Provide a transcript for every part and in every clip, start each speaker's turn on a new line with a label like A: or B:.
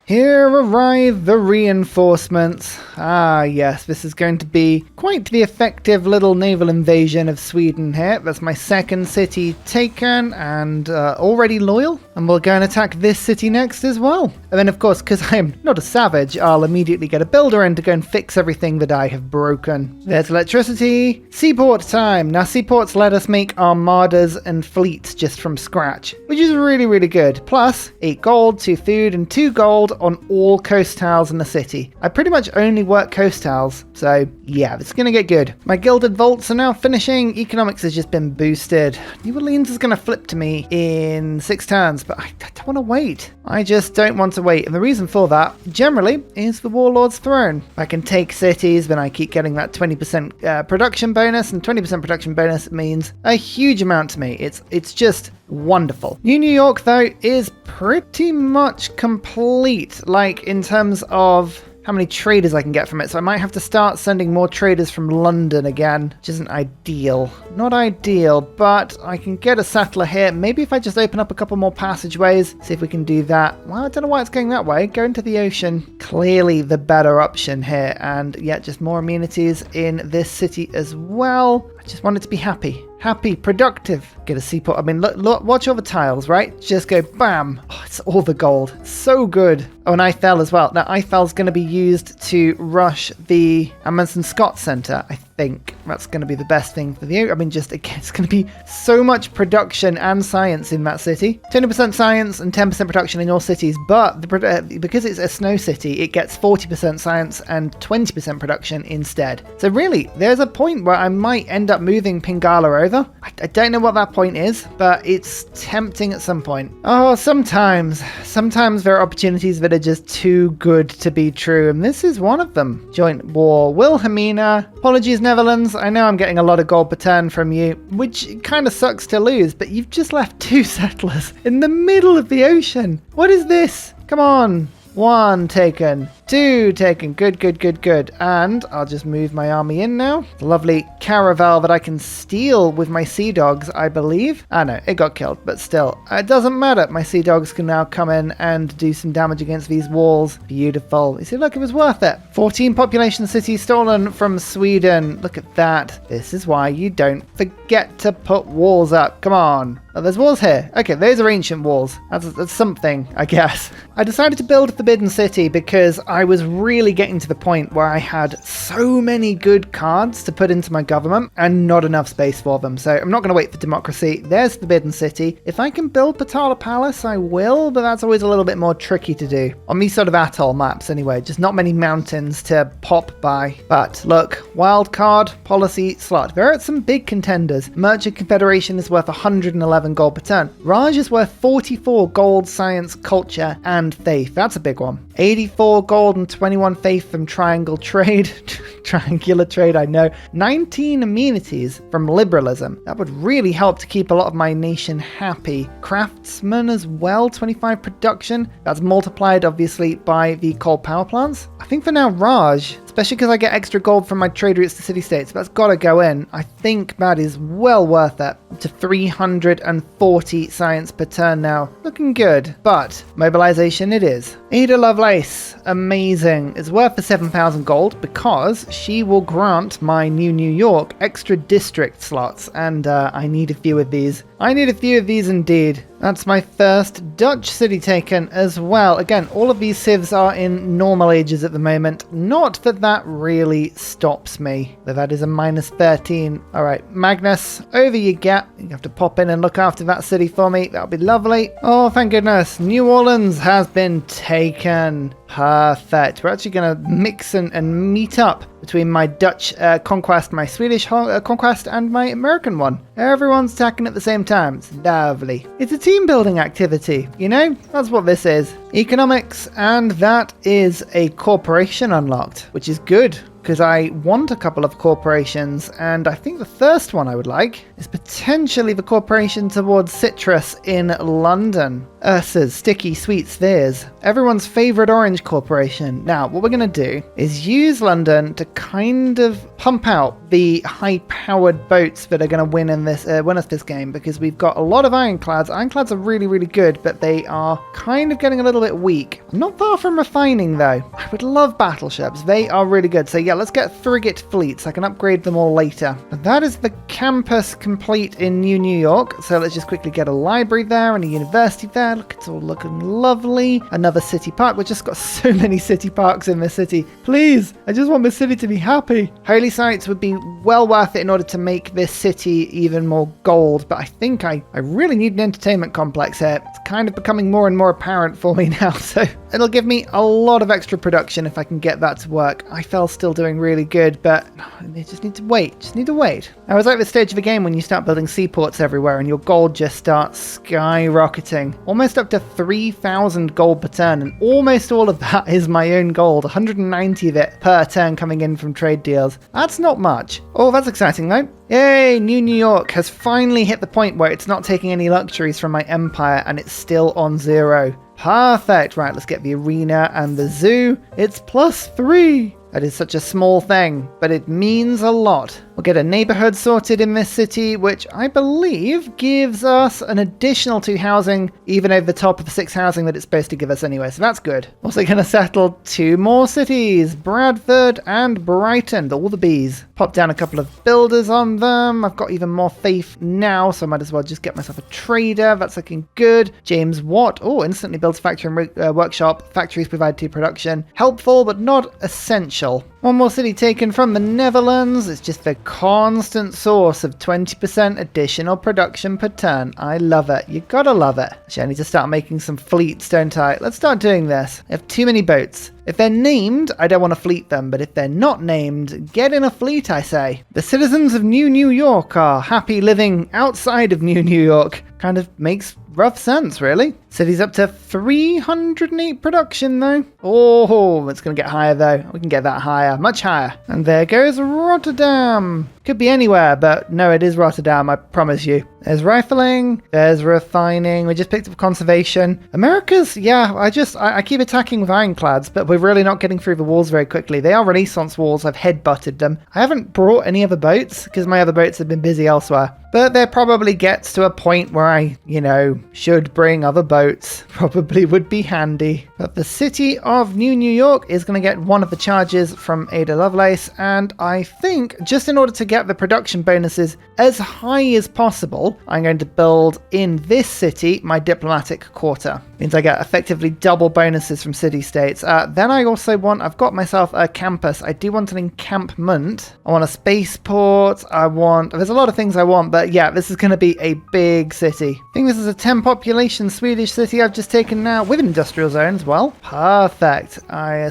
A: Here arrive the reinforcements. Ah, yes, this is going to be quite the effective little naval invasion of Sweden here. That's my second city taken and already loyal. And we'll go and attack this city next as well. And then, of course, because I am not a savage, I'll immediately get a builder in to go and fix everything that I have broken. There's electricity. Seaport time. Now, seaports let us make armadas and fleets just from scratch, which is really, really good. Plus, 8 gold, 2 food, and 2 gold on all coast tiles in the city. I pretty much only work coast tiles, so yeah, it's gonna get good. My gilded vaults are now finishing. Economics has just been boosted. New Orleans is gonna flip to me in 6 turns, but I don't want to wait. I just don't want to wait, and the reason for that, generally, is the Warlord's Throne. I can take cities, then I keep getting that 20% production bonus, and 20% production bonus means a huge amount to me. It's just wonderful. New York, though, is pretty much complete, like in terms of how many traders I can get from it. So I might have to start sending more traders from London again, which isn't ideal. Not ideal, but I can get a settler here. Maybe if I just open up a couple more passageways, see if we can do that. Well, I don't know why it's going that way. Go into the ocean. Clearly the better option here. And yeah, just more amenities in this city as well. I just want it to be happy. Happy, productive. Get a seaport. I mean, look, watch all the tiles, right? Just go bam. Oh, it's all the gold. So good. Oh, and Eiffel as well. Now, Eiffel's going to be used to rush the Amundsen Scott Center, I think. That's going to be the best thing for the... I mean, just again, it's going to be so much production and science in that city. 20% science and 10% production in all cities, but because it's a snow city, it gets 40% science and 20% production instead. So really, there's a point where I might end up moving Pingala over. I don't know what that point is, but it's tempting at some point. Oh, sometimes there are opportunities that are just too good to be true, and this is one of them. Joint war. Wilhelmina. Apologies, Netherlands. I know I'm getting a lot of gold per turn from you, which kind of sucks to lose, but you've just left 2 settlers in the middle of the ocean. What is this? Come on. 1 taken. 2 taken. Good, good, good, good. And I'll just move my army in now. The lovely caravel that I can steal with my sea dogs, I believe. Ah, no, it got killed, but still. It doesn't matter. My sea dogs can now come in and do some damage against these walls. Beautiful. You see, look, it was worth it. 14 population cities stolen from Sweden. Look at that. This is why you don't forget to put walls up. Come on. Oh, there's walls here. Okay, those are ancient walls. That's something, I guess. I decided to build Forbidden City because I was really getting to the point where I had so many good cards to put into my government and not enough space for them. So I'm not going to wait for democracy. There's Forbidden City. If I can build Patala Palace, I will, but that's always a little bit more tricky to do. On these sort of atoll maps anyway, just not many mountains to pop by. But look, wild card, policy, slot. There are some big contenders. Merchant Confederation is worth 111 gold per turn. Raj is worth 44 gold, science, culture, and faith. That's a big one. 84 gold and 21 faith from triangle trade. Triangular trade, I know. 19 amenities from liberalism. That would really help to keep a lot of my nation happy. Craftsman as well, 25 production. That's multiplied obviously by the coal power plants. I think for now Raj, especially because I get extra gold from my trade routes to city-states, that's got to go in. I think that is well worth it. To 340 science per turn now. Looking good, but mobilization it is. Ada Lovelace, amazing. It's worth the 7,000 gold because she will grant my New York extra district slots, and I need a few of these. I need a few of these indeed. That's my first Dutch city taken as well. Again, all of these civs are in normal ages at the moment. Not that that really stops me, but that is a minus 13. All right, Magnus, over you get. You have to pop in and look after that city for me. That'll be lovely. Oh, thank goodness. New Orleans has been taken. Perfect. We're actually going to mix and meet up between my Dutch conquest, my Swedish conquest, and my American one. Everyone's attacking at the same time. It's lovely. It's a team building activity, you know? That's what this is. Economics, and that is a corporation unlocked, which is good, because I want a couple of corporations, and I think the first one I would like is potentially the corporation towards citrus in London. Ursa's Sticky Sweet Spheres, everyone's favourite orange corporation. Now, what we're going to do is use London to kind of pump out the high-powered boats that are going to win us this game, because we've got a lot of ironclads. Ironclads are really, really good, but they are kind of getting a little bit weak. I'm not far from refining, though. I would love battleships. They are really good. So yeah, let's get frigate fleets. I can upgrade them all later. But that is the campus complete in New York. So let's just quickly get a library there and a university there. Look, it's all looking lovely. Another city park. We've just got so many city parks in this city. Please, I just want this city to be happy. Holy sites would be well worth it in order to make this city even more gold. But I think I really need an entertainment complex here. It's kind of becoming more and more apparent for me now. So it'll give me a lot of extra production if I can get that to work. IFL's still doing really good, but they just need to wait. I was at this stage of the game when you start building seaports everywhere and your gold just starts skyrocketing. Almost up to 3,000 gold per turn, and almost all of that is my own gold. 190 of it per turn coming in from trade deals. That's not much. Oh, that's exciting though. Yay, New York has finally hit the point where it's not taking any luxuries from my empire and it's still on 0. Perfect. Right, let's get the arena and the zoo. It's +3. That is such a small thing, but it means a lot. We'll get a neighborhood sorted in this city, which I believe gives us an additional 2 housing, even over the top of the 6 housing that it's supposed to give us anyway, so that's good. Also going to settle 2 more cities, Bradford and Brighton, all the bees. Pop down a couple of builders on them. I've got even more faith now, so I might as well just get myself a trader. That's looking good. James Watt, instantly builds factory and workshop. Factories provide to production. Helpful, but not essential. One more city taken from the Netherlands. It's just the constant source of 20% additional production per turn. I love it. You gotta love it. Actually, I need to start making some fleets, don't I? Let's start doing this. I have too many boats. If they're named, I don't want to fleet them, but if they're not named, get in a fleet, I say. The citizens of New York are happy living outside of New York. Kind of makes rough sense, really. City's up to 308 production, though. Oh, it's going to get higher, though. We can get that higher, much higher. And there goes Rotterdam. Could be anywhere, but no, it is Rotterdam, I promise you. There's rifling, there's refining, we just picked up conservation. America's, yeah, I keep attacking with ironclads, but we're really not getting through the walls very quickly. They are Renaissance walls, I've headbutted them. I haven't brought any other boats, because my other boats have been busy elsewhere. But there probably gets to a point where I, should bring other boats. Probably would be handy. But the city of New York is going to get one of the charges from Ada Lovelace, and I think just in order to get the production bonuses as high as possible, I'm going to build in this city my diplomatic quarter. Means I get effectively double bonuses from city-states. Then I also I've got myself a campus. I do want an encampment. I want a spaceport. There's a lot of things I want, but yeah, this is going to be a big city. I think this is a 10 population Swedish city I've just taken now with an industrial zone as well. Perfect.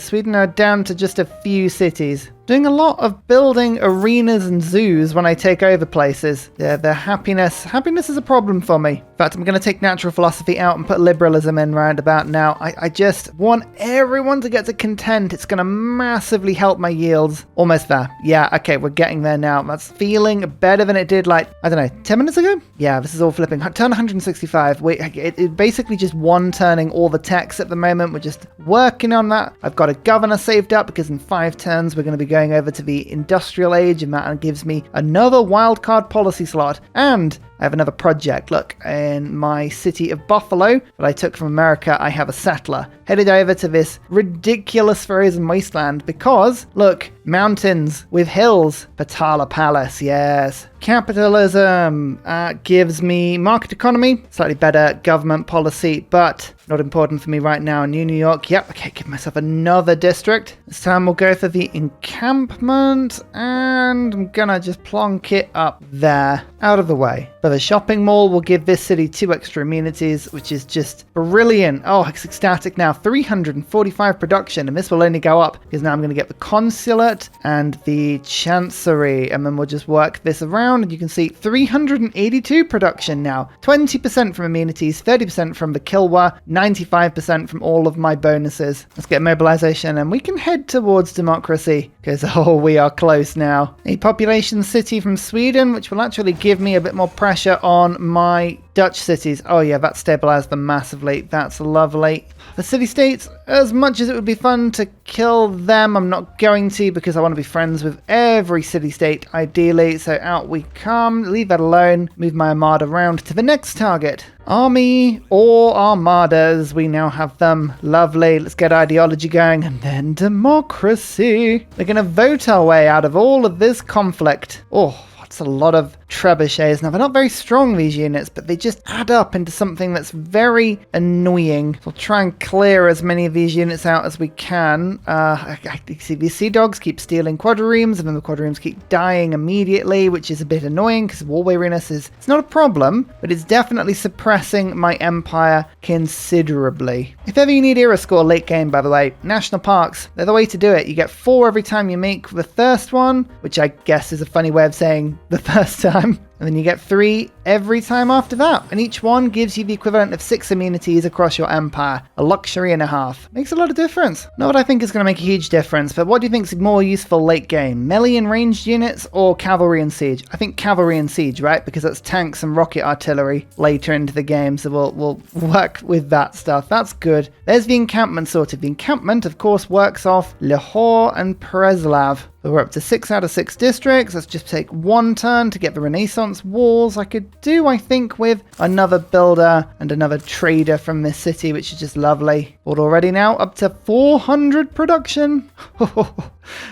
A: Sweden are down to just a few cities. Doing a lot of building arenas and zoos when I take over places. Yeah, the happiness is a problem for me. In fact, I'm going to take natural philosophy out and put liberalism in round about now. I just want everyone to get to content. It's going to massively help my yields. Almost there. Yeah, okay, we're getting there now. That's feeling better than it did 10 minutes ago? Yeah, this is all flipping. Turn 165. It basically just one-turning all the techs at the moment. We're just working on that. I've got a governor saved up because in 5 turns we're going to be going over to the industrial age, and that gives me another wildcard policy slot. And I have another project. Look, in my city of Buffalo that I took from America, I have a settler headed over to this ridiculous frozen wasteland because, look, mountains with hills. Patala Palace, yes. Capitalism gives me market economy, slightly better government policy, but not important for me right now in New York. Yep, okay, give myself another district. This time we'll go for the encampment, and I'm gonna just plonk it up there, out of the way. But the shopping mall will give this city 2 extra amenities, which is just brilliant. Oh, it's ecstatic now. 345 production, and this will only go up because now I'm going to get the consulate and the chancery, and then we'll just work this around, and you can see 382 production now. 20% from amenities, 30% from the Kilwa, 95% from all of my bonuses. Let's get mobilization, and we can head towards democracy because, we are close now. A population city from Sweden, which will actually give me a bit more pressure on my Dutch cities. Oh yeah, that stabilized them massively. That's lovely. The city-states, as much as it would be fun to kill them, I'm not going to because I want to be friends with every city-state, ideally. So out we come. Leave that alone. Move my Armada around to the next target. Army or Armadas, we now have them. Lovely. Let's get ideology going and then democracy. We're going to vote our way out of all of this conflict. Oh, that's a lot of trebuchets. Now, they're not very strong, these units, but they just add up into something that's very annoying. We'll try and clear as many of these units out as we can. I see these sea dogs keep stealing quadriremes, and then the quadriremes keep dying immediately, which is a bit annoying because war weariness is it's not a problem, but it's definitely suppressing my empire considerably. If ever you need era score late game, by the way, national parks, they're the way to do it. You get 4 every time you make the first one, which I guess is a funny way of saying the first time. And then you get 3 every time after that. And each one gives you the equivalent of 6 amenities across your empire. A luxury and a half. Makes a lot of difference. Not what I think is going to make a huge difference, but what do you think is more useful late game? Melee and ranged units or cavalry and siege? I think cavalry and siege, right? Because that's tanks and rocket artillery later into the game. So we'll work with that stuff. That's good. There's the encampment sorted. The encampment, of course, works off Lahore and Preslav. We're up to 6 out of 6 districts. Let's just take 1 turn to get the Renaissance walls. I could do, I think, with another builder and another trader from this city, which is just lovely. But already now up to 400 production.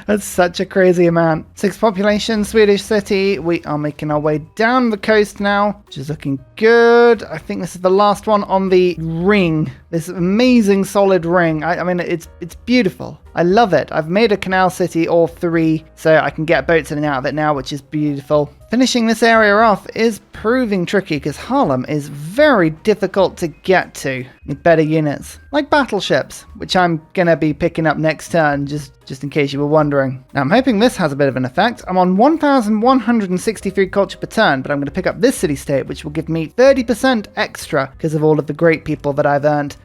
A: That's such a crazy amount. 6 population, Swedish city. We are making our way down the coast now, which is looking good. I think this is the last one on the ring. This amazing solid ring. I mean, it's beautiful. I love it. I've made a canal city or 3, so I can get boats in and out of it now, which is beautiful. Finishing this area off is proving tricky because Harlem is very difficult to get to. Need better units, like battleships, which I'm going to be picking up next turn, just in case you were wondering. Now, I'm hoping this has a bit of an effect. I'm on 1,163 culture per turn, but I'm going to pick up this city-state, which will give me 30% extra because of all of the great people that I've earned.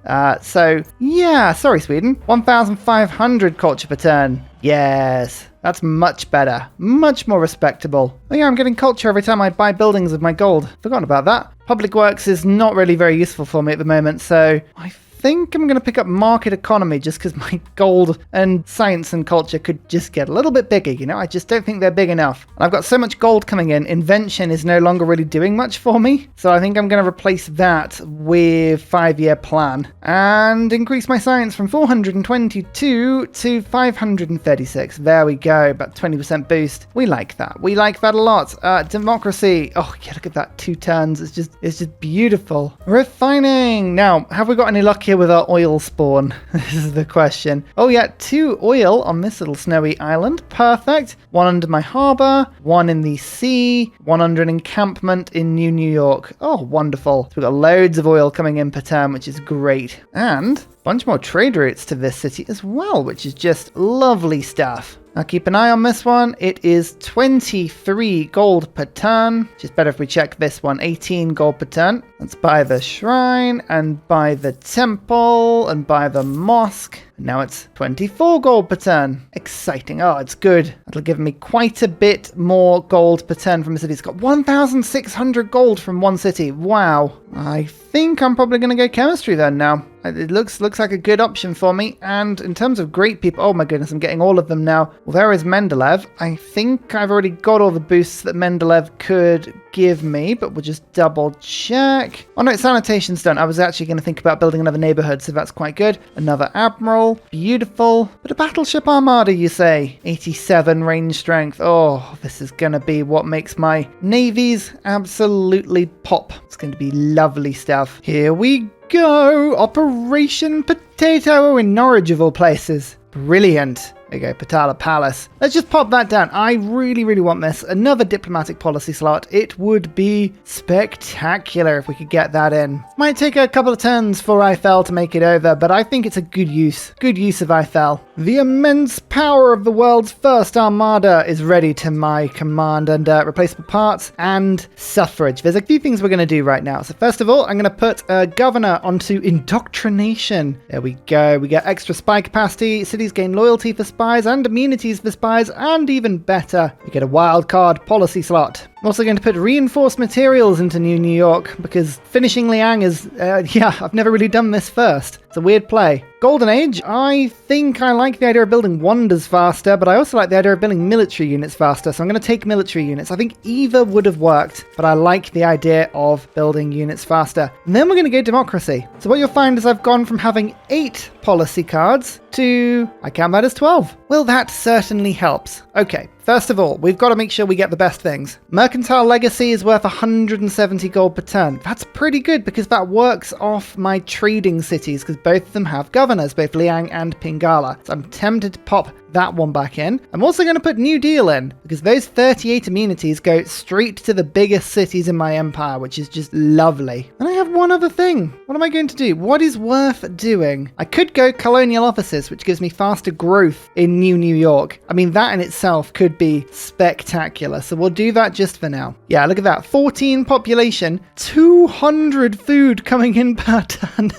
A: So, yeah, sorry, Sweden. 1,500 culture per turn. Yes, that's much better. Much more respectable. Oh yeah, I'm getting culture every time I buy buildings with my gold. Forgot about that. Public works is not really very useful for me at the moment, so I think I'm going to pick up market economy just because my gold and science and culture could just get a little bit bigger, you know? I just don't think they're big enough. And I've got so much gold coming in, invention is no longer really doing much for me. So I think I'm going to replace that with 5-year plan and increase my science from 422 to 536. There we go, about 20% boost. We like that. We like that a lot. Democracy. Oh yeah, look at that, 2 turns. It's just beautiful. Refining. Now, have we got any luck here with our oil spawn? This is the question. Oh yeah, 2 oil on this little snowy island. Perfect. 1 under my harbor, 1 in the sea, 1 under an encampment in New York. Oh, wonderful. So we've got loads of oil coming in per term, which is great. And a bunch more trade routes to this city as well, which is just lovely stuff. Now keep an eye on this one. It is 23 gold per turn, which is better if we check this one. 18 gold per turn. Let's buy the shrine and buy the temple and buy the mosque. Now it's 24 gold per turn. Exciting. Oh, it's good. That'll give me quite a bit more gold per turn from a city. It's got 1,600 gold from one city. Wow. I think I'm probably going to go chemistry then now. It looks like a good option for me. And in terms of great people, oh my goodness, I'm getting all of them now. Well, there is Mendeleev. I think I've already got all the boosts that Mendeleev could give me, but we'll just double check. Oh no, sanitation's done. I was actually going to think about building another neighborhood, so that's quite good. Another admiral. Beautiful. But a battleship armada, you say? 87 range strength. Oh, this is going to be what makes my navies absolutely pop. It's going to be lovely stuff. Here we go. Operation Potato in Norwich of all places. Brilliant. There you go, Patala Palace. Let's just pop that down. I really, really want this. Another diplomatic policy slot. It would be spectacular if we could get that in. Might take a couple of turns for Eiffel to make it over, but I think it's a good use. Good use of Eiffel. The immense power of the world's first armada is ready to my command, and replaceable parts and suffrage. There's a few things we're going to do right now. So first of all, I'm going to put a governor onto indoctrination. There we go. We get extra spy capacity. Cities gain loyalty for spies and amenities for spies, and even better, we get a wildcard policy slot. I'm also going to put reinforced materials into New York because finishing Liang is, yeah, I've never really done this first. It's a weird play. Golden Age, I think I like the idea of building wonders faster, but I also like the idea of building military units faster, so I'm going to take military units. I think either would have worked, but I like the idea of building units faster. And then we're going to go democracy. So what you'll find is I've gone from having 8 policy cards to, I count that as 12. Well, that certainly helps. Okay, first of all, we've got to make sure we get the best things. Mercantile Legacy is worth 170 gold per turn. That's pretty good because that works off my trading cities because both of them have governors, both Liang and Pingala. So I'm tempted to pop that one back in. I'm also going to put New Deal in because those 38 amenities go straight to the biggest cities in my empire, which is just lovely. And I have one other thing. What am I going to do? What is worth doing? I could go colonial offices, which gives me faster growth in New York. I mean, that in itself could be spectacular. So we'll do that just for now. Yeah, look at that. 14 population, 200 food coming in per turn.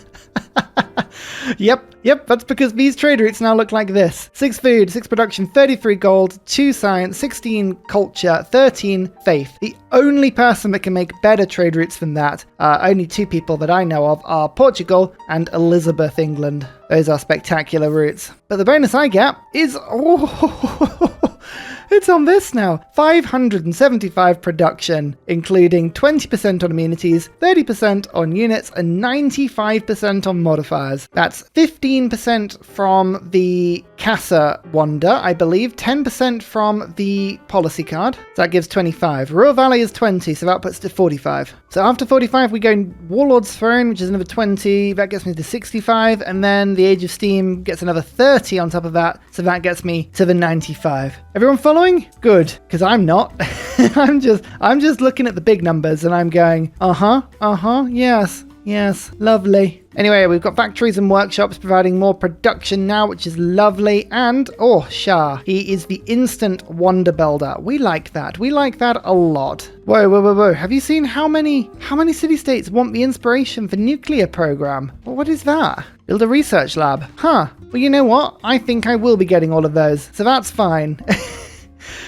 A: Yep, that's because these trade routes now look like this. 6 food, 6 production, 33 gold, 2 science, 16 culture, 13 faith. The only person that can make better trade routes than that, only 2 people that I know of, are Portugal and Elizabeth, England. Those are spectacular routes. But the bonus I get is... it's on this now. 575 production, including 20% on amenities, 30% on units, and 95% on modifiers. That's 15% from the Casa Wonder, I believe, 10% from the policy card. So that gives 25. Royal Valley is 20, so that puts to 45. So after 45, we go Warlord's Throne, which is another 20. That gets me to 65, and then the Age of Steam gets another 30 on top of that, so that gets me to the 95. Everyone following? Good, because I'm not. I'm just looking at the big numbers and I'm going, yes, lovely. Anyway, we've got factories and workshops providing more production now, which is lovely. And, Shah, he is the instant wonder builder. We like that. We like that a lot. Whoa. Have you seen how many city-states want the inspiration for nuclear program? Well, what is that? Build a research lab. Huh. Well, you know what? I think I will be getting all of those. So that's fine.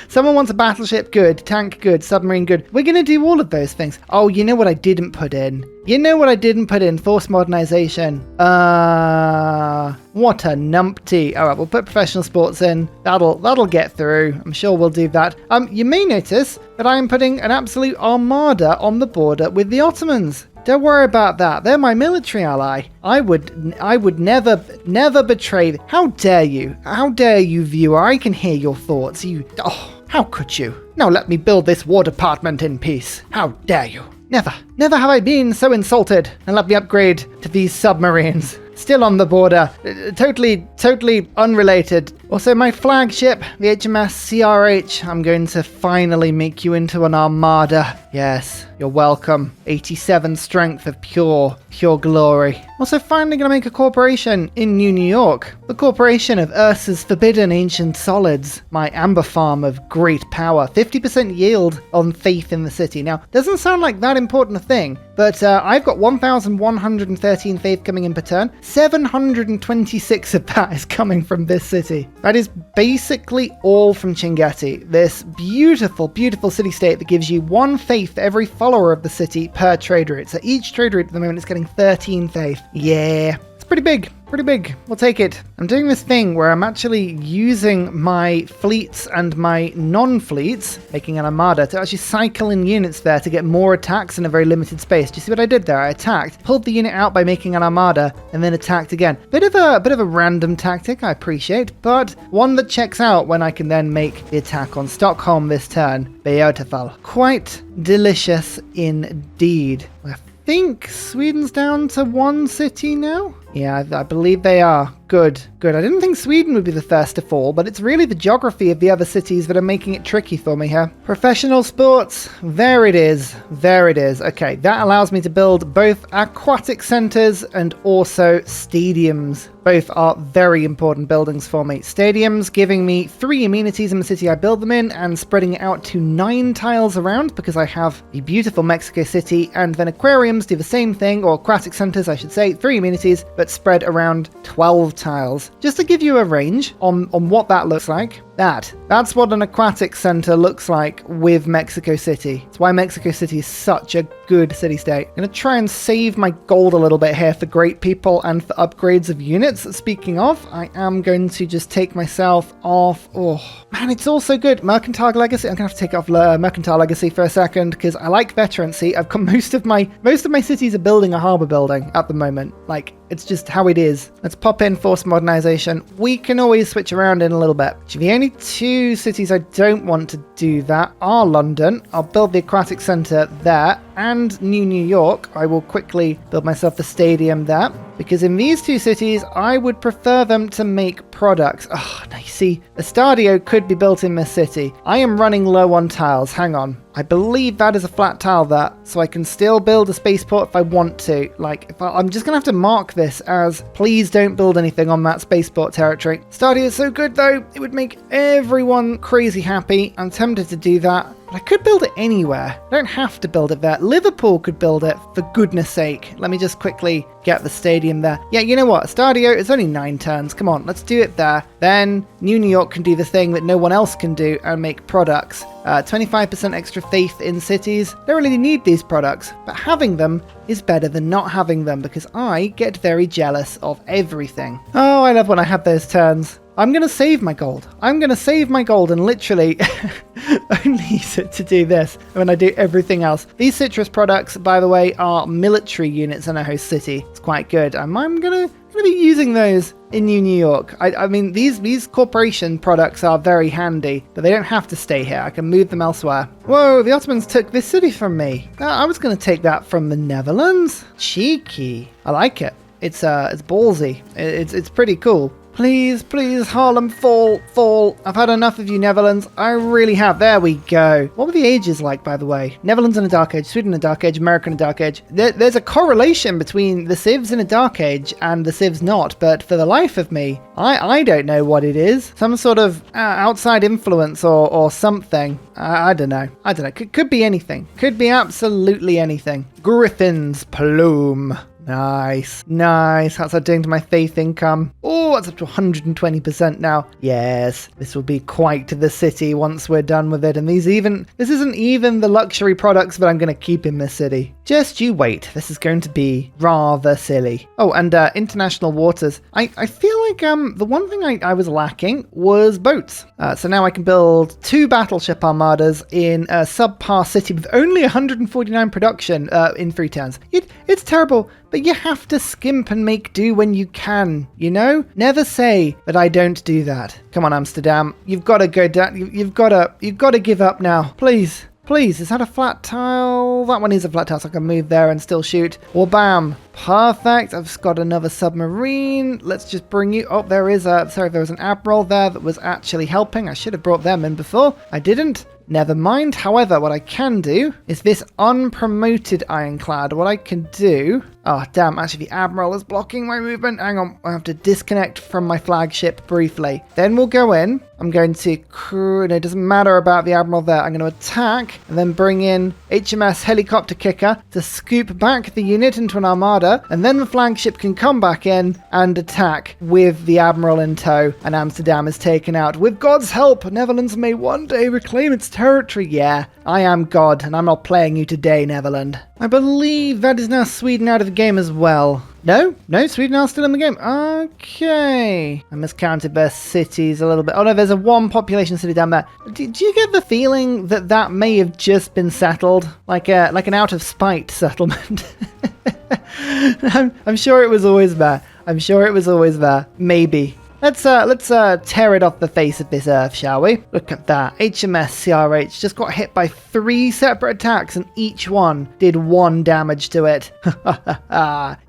A: Someone wants a battleship, good. Tank, good. Submarine, good. We're going to do all of those things. Oh, you know what I didn't put in? Force modernization. What a numpty. All right, we'll put professional sports in. That'll get through. I'm sure we'll do that. You may notice that I'm putting an absolute armada on the border with the Ottomans. Don't worry about that. They're my military ally. I would never betray. How dare you? How dare you, viewer? I can hear your thoughts. How could you? Now let me build this war department in peace. How dare you? Never have I been so insulted. And let me upgrade to these submarines. Still on the border. Totally unrelated. Also, my flagship, the HMS CRH. I'm going to finally make you into an armada. Yes, you're welcome. 87 strength of pure glory. Also, finally going to make a corporation in New York. The corporation of Ursa's Forbidden Ancient Solids. My amber farm of great power. 50% yield on faith in the city. Now, doesn't sound like that important a thing, but I've got 1,113 faith coming in per turn. 726 of that is coming from this city. That is basically all from Chinguetti. This beautiful city-state that gives you 1 faith for every follower of the city per trade route. So each trade route at the moment is getting 13 faith. Yeah, it's pretty big. We'll take it. I'm doing this thing where I'm actually using my fleets and my non-fleets, making an armada, to actually cycle in units there to get more attacks in a very limited space. Do you see what I did there? I attacked, pulled the unit out by making an armada, and then attacked again. Bit of a random tactic, I appreciate, but one that checks out when I can then make the attack on Stockholm this turn. Beautiful. Quite delicious indeed. I think Sweden's down to 1 city now? Yeah, I believe they are. Good. I didn't think Sweden would be the first to fall, but it's really the geography of the other cities that are making it tricky for me here. Professional sports. There it is. Okay, that allows me to build both aquatic centers and also stadiums. Both are very important buildings for me. Stadiums giving me 3 amenities in the city I build them in and spreading it out to 9 tiles around because I have the beautiful Mexico City, and then aquariums do the same thing, or aquatic centers I should say, 3 amenities, but spread around 12 tiles. Just to give you a range on what that looks like, That's what an aquatic center looks like with Mexico City. It's why Mexico City is such a good city-state. I'm going to try and save my gold a little bit here for great people and for upgrades of units. Speaking of, I am going to just take myself off. Oh, man, it's all so good. Mercantile Legacy. I'm going to have to take off Mercantile Legacy for a second because I like veterancy. I've got most of my cities are building a harbor building at the moment. Like, it's just how it is. Let's pop in forced modernization. We can always switch around in a little bit. The only two cities I don't want to do that are London. I'll build the aquatic center there, and New York. I will quickly build myself the stadium there, because in these two cities, I would prefer them to make products. Oh, now you see, a Stadio could be built in this city. I am running low on tiles. Hang on. I believe that is a flat tile there, so I can still build a spaceport if I want to. Like, I'm just going to have to mark this as, please don't build anything on that spaceport territory. Stadio is so good, though. It would make everyone crazy happy. I'm tempted to do that. But I could build it anywhere. I don't have to build it there. Liverpool could build it, for goodness sake. Let me just quickly get the stadium there. Yeah, you know what? Stadio, it's only 9 turns. Come on, let's do it there. Then New York can do the thing that no one else can do and make products. 25% extra faith in cities. Don't really need these products, but having them is better than not having them because I get very jealous of everything. Oh, I love when I have those turns. I'm going to save my gold. I'm going to save my gold and literally only use it to do this when I do everything else. These citrus products, by the way, are military units in a host city. It's quite good. I'm going to be using those in New York. I mean, these corporation products are very handy, but they don't have to stay here. I can move them elsewhere. Whoa, the Ottomans took this city from me. I was going to take that from the Netherlands. Cheeky. I like it. It's ballsy. It's pretty cool. Please, please, Harlem, fall. I've had enough of you, Netherlands. I really have. There we go. What were the ages like, by the way? Netherlands in a Dark Age, Sweden in a Dark Age, America in a Dark Age. There's a correlation between the civs in a Dark Age and the civs not, but for the life of me, I don't know what it is. Some sort of outside influence or something. I don't know. Could be anything. Could be absolutely anything. Griffin's Plume. Nice. How's that doing to my faith income? Oh, it's up to 120% now. Yes, this will be quite the city once we're done with it. And this isn't even the luxury products that I'm going to keep in this city. Just you wait. This is going to be rather silly. Oh, and international waters. I feel like the one thing I was lacking was boats. So now I can build 2 battleship armadas in a subpar city with only 149 production in 3 turns. It's terrible. But you have to skimp and make do when you can, you know? Never say that I don't do that. Come on, Amsterdam. You've got to go down. You've got to give up now. Please. Is that a flat tile? That one is a flat tile, so I can move there and still shoot. Well, bam. Perfect. I've just got another submarine. Let's just bring you... Oh, there was an admiral there that was actually helping. I should have brought them in before. I didn't. Never mind. However, what I can do is this unpromoted ironclad. What I can do... Oh, damn. Actually, the admiral is blocking my movement. Hang on. I have to disconnect from my flagship briefly. Then we'll go in. I'm going to... No, it doesn't matter about the admiral there. I'm going to attack and then bring in HMS Helicopter Kicker to scoop back the unit into an armada. And then the flagship can come back in and attack with the admiral in tow. And Amsterdam is taken out. With God's help, Netherlands may one day reclaim its territory. Yeah, I am God, and I'm not playing you today, Netherland. I believe that is now Sweden out of the game as well. No, Sweden are still in the game. Okay. I miscounted their cities a little bit. Oh no, there's a 1 population city down there. Do you get the feeling that may have just been settled? Like an out of spite settlement? I'm sure it was always there. Maybe. Let's tear it off the face of this earth, shall we? Look at that. HMS CRH just got hit by 3 separate attacks and each one did 1 damage to it.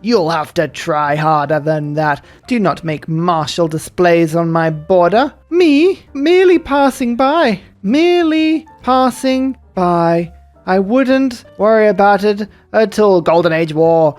A: You'll have to try harder than that. Do not make martial displays on my border. Me? Merely passing by. I wouldn't worry about it at all. Golden Age War.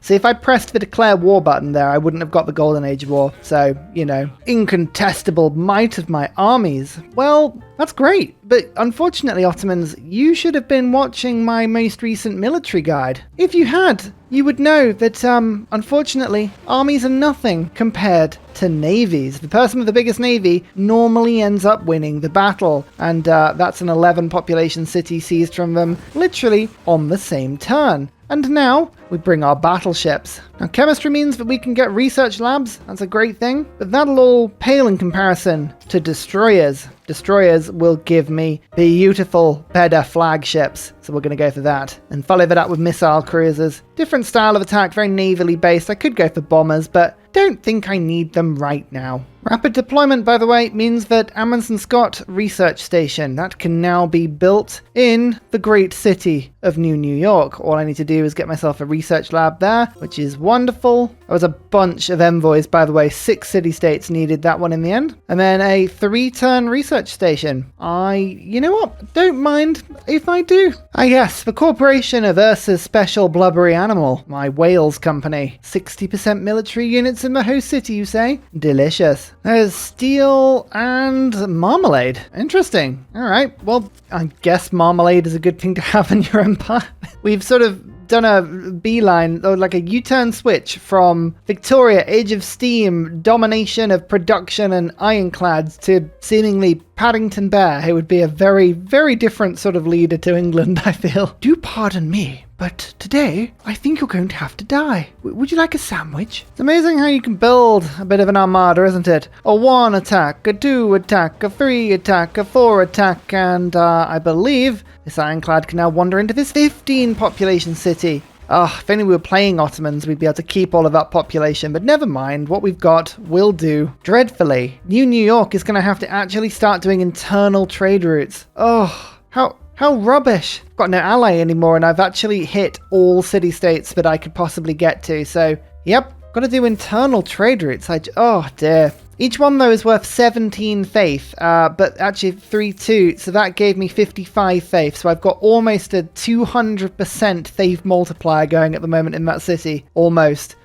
A: See, if I pressed the declare war button there, I wouldn't have got the Golden Age War. So, you know, incontestable might of my armies. Well, that's great. But unfortunately, Ottomans, you should have been watching my most recent military guide. If you had, you would know that, unfortunately, armies are nothing compared to navies. The person with the biggest navy normally ends up winning the battle, and that's an 11 population city seized from them literally on the same turn. And now we bring our battleships. Now, chemistry means that we can get research labs. That's a great thing, but that'll all pale in comparison to destroyers. Destroyers will give me beautiful, better flagships, so we're going to go for that. And follow that up with missile cruisers. Different style of attack, very navally based. I could go for bombers, but don't think I need them right now. Rapid deployment, by the way, means that Amundsen Scott Research Station, that can now be built in the great city of New York. All I need to do is get myself a research lab there, which is wonderful. There was a bunch of envoys, by the way. 6 city-states needed that one in the end. And then a 3-turn research station. You know what? Don't mind if I do. Yes, the corporation of Ursa's special blubbery animal, my Wales company. 60% military units in the host city, you say? Delicious. There's steel and marmalade. Interesting. All right. Well, I guess marmalade is a good thing to have in your empire. We've sort of done a beeline, or like a U-turn switch from Victoria, Age of Steam, domination of production and ironclads to seemingly Paddington Bear, who would be a very, very different sort of leader to England, I feel. Do pardon me, but today, I think you're going to have to die. Would you like a sandwich? It's amazing how you can build a bit of an armada, isn't it? A 1 attack, a 2 attack, a 3 attack, a 4 attack, and I believe this ironclad can now wander into this 15 population city. If only we were playing Ottomans, we'd be able to keep all of that population, but never mind, what we've got will do dreadfully. New York is going to have to actually start doing internal trade routes. How rubbish. I've got no ally anymore, and I've actually hit all city-states that I could possibly get to, so yep, got to do internal trade routes. Oh dear. Each one, though, is worth 17 faith, but actually 3-2, so that gave me 55 faith, so I've got almost a 200% faith multiplier going at the moment in that city. Almost.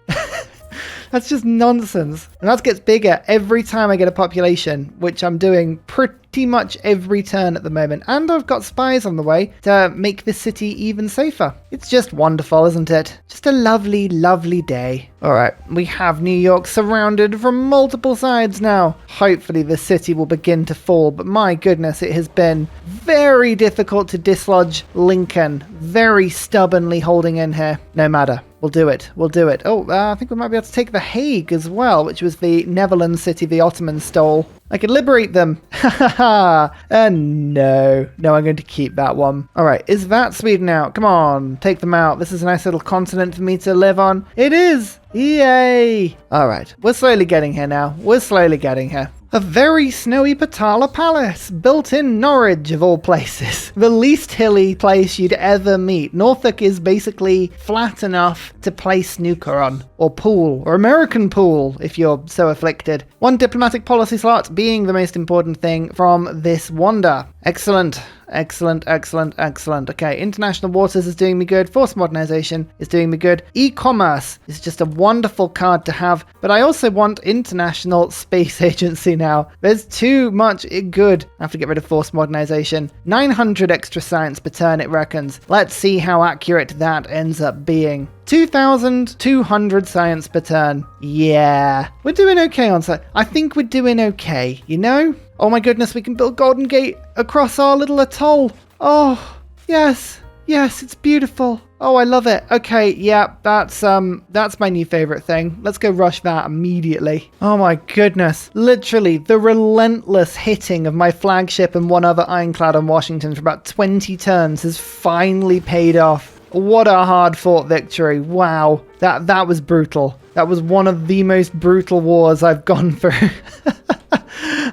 A: That's just nonsense. And that gets bigger every time I get a population, which I'm doing pretty much every turn at the moment. And I've got spies on the way to make this city even safer. It's just wonderful, isn't it? Just a lovely, lovely day. All right, we have New York surrounded from multiple sides now. Hopefully the city will begin to fall, but my goodness, it has been very difficult to dislodge Lincoln. Very stubbornly holding in here. No matter. We'll do it. We'll do it. I think we might be able to take The Hague as well, which was the Netherlands city the Ottomans stole. I could liberate them. Ha ha ha. No, I'm going to keep that one. All right, is that Sweden out? Come on, take them out. This is a nice little continent for me to live on. It is. Yay. All right, we're slowly getting here now. We're slowly getting here. A very snowy Patala Palace, built in Norwich of all places. The least hilly place you'd ever meet. Norfolk is basically flat enough to play snooker on, or pool, or American pool, if you're so afflicted. 1 diplomatic policy slot being the most important thing from this wander. Excellent. Excellent. Okay, international waters is doing me good. Force modernization is doing me good. E-commerce is just a wonderful card to have. But I also want international space agency now. There's too much good. I have to get rid of force modernization. 900 extra science per turn, it reckons. Let's see how accurate that ends up being. 2,200 science per turn. Yeah, we're doing okay on site. I think we're doing okay, you know? Oh my goodness, we can build Golden Gate across our little atoll. Oh, yes, it's beautiful. Oh, I love it. Okay, yeah, that's my new favorite thing. Let's go rush that immediately. Oh my goodness. Literally, the relentless hitting of my flagship and one other ironclad on Washington for about 20 turns has finally paid off. What a hard-fought victory. Wow, that was brutal. That was one of the most brutal wars I've gone through.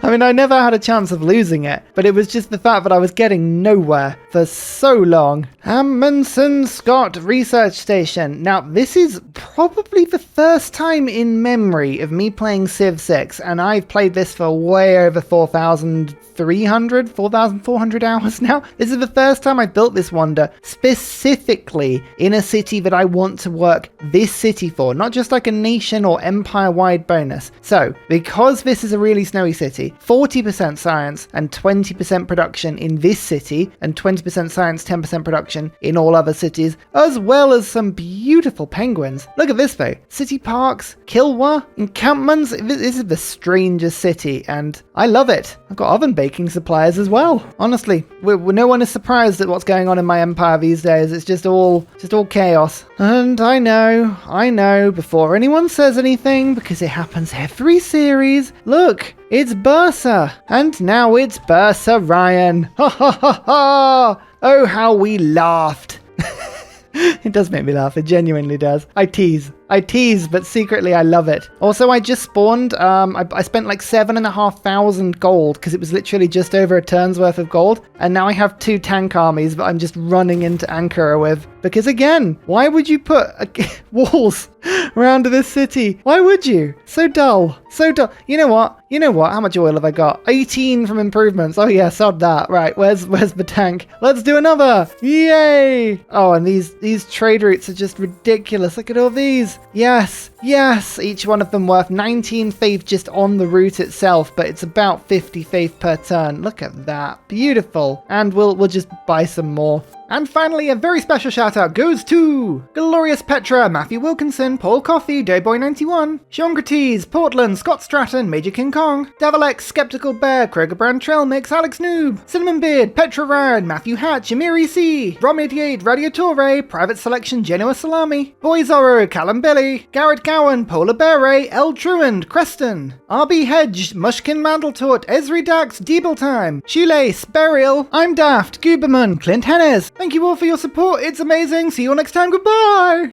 A: I mean, I never had a chance of losing it, but it was just the fact that I was getting nowhere for so long. Amundsen Scott Research Station. Now, this is probably the first time in memory of me playing Civ 6, and I've played this for way over 4,400 hours now. This is the first time I built this wonder specifically in a city that I want to work this city for, not just like a nation or empire-wide bonus. So, because this is a really snowy city, 40% science and 20% production in this city, and 20% science, 10% production in all other cities, as well as some beautiful penguins. Look at this though. City parks, Kilwa, encampments. This is the strangest city, and I love it. I've got oven baking supplies as well. Honestly, no one is surprised at what's going on in my empire these days. It's just all chaos. And I know, before anyone says anything, because it happens every series, look, it's Ursa. And now it's Ursa Ryan. Ha ha ha ha! Oh, how we laughed. It does make me laugh. It genuinely does. I tease, but secretly I love it. Also, I just spawned, I spent like 7,500 gold because it was literally just over a turn's worth of gold. And now I have 2 tank armies that I'm just running into Ankara with. Because again, why would you put walls around this city? Why would you? So dull. So dull. You know what? How much oil have I got? 18 from improvements. Oh yeah, sod that. Right, where's the tank? Let's do another. Yay! Oh, and these trade routes are just ridiculous. Look at all these. Yes. Each one of them worth 19 faith just on the route itself, but it's about 50 faith per turn. Look at that. Beautiful. And we'll just buy some more. And finally, a very special shout out goes to Glorious Petra, Matthew Wilkinson, Paul Coffey, Dayboy91, Sean Portland, Scott Stratton, Major King Kong, Davalex, Skeptical Bear, Kroger Brand Trail Mix, Alex Noob, Cinnamon Beard, Petra Ryan, Matthew Hatch, Amiri C, Rom88, Radiatore, Private Selection, Genoa Salami, Boy Zorro, Callum Billy, Garrett Gowan, Polar Bear Ray, L. Truand, Creston, RB Hedge, Mushkin Mandeltort, Esri Dax, Deeble Time, Shoelace, Burial, I'm Daft, Guberman, Clint Hennes. Thank you all for your support. It's amazing. See you all next time. Goodbye.